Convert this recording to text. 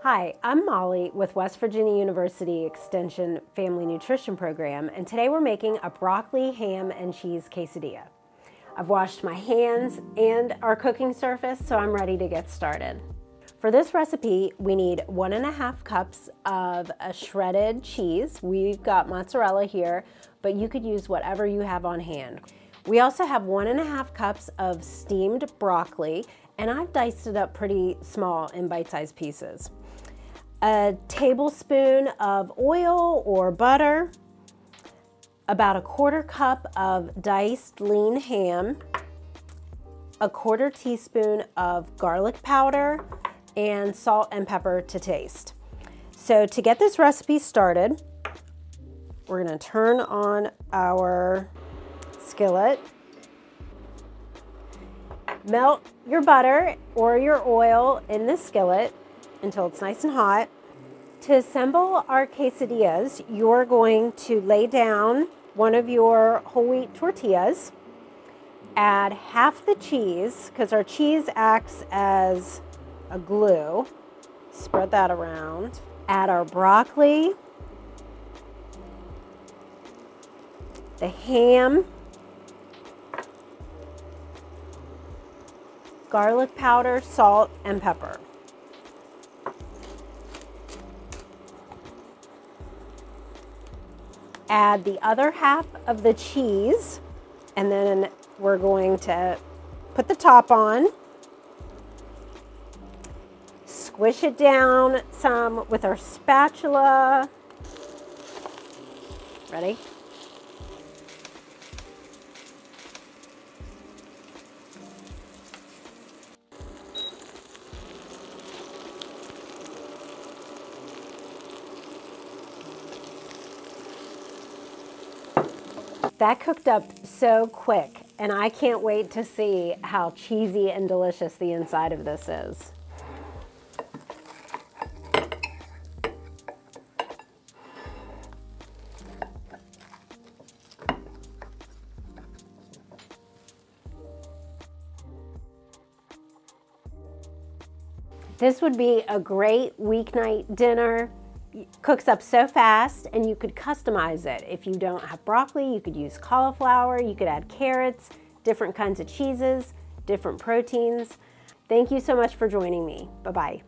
Hi, I'm Molly with West Virginia University Extension Family Nutrition Program, and today we're making a broccoli, ham, and cheese quesadilla. I've washed my hands and our cooking surface, so I'm ready to get started. For this recipe, we need 1.5 cups of a shredded cheese. We've got mozzarella here, but you could use whatever you have on hand. We also have 1.5 cups of steamed broccoli, and I've diced it up pretty small in bite-sized pieces. A tablespoon of oil or butter, about 1/4 cup of diced lean ham, 1/4 teaspoon of garlic powder, and salt and pepper to taste. So to get this recipe started, we're going to turn on our skillet. Melt your butter or your oil in the skillet until it's nice and hot. To assemble our quesadillas, you're going to lay down one of your whole wheat tortillas, add half the cheese, because our cheese acts as a glue. Spread that around. Add our broccoli, the ham, garlic powder, salt, and pepper. Add the other half of the cheese, and then we're going to put the top on. Squish it down some with our spatula. Ready? That cooked up so quick, and I can't wait to see how cheesy and delicious the inside of this is. This would be a great weeknight dinner. Cooks up so fast, and you could customize it. If you don't have broccoli, you could use cauliflower, you could add carrots, different kinds of cheeses, different proteins. Thank you so much for joining me. Bye-bye.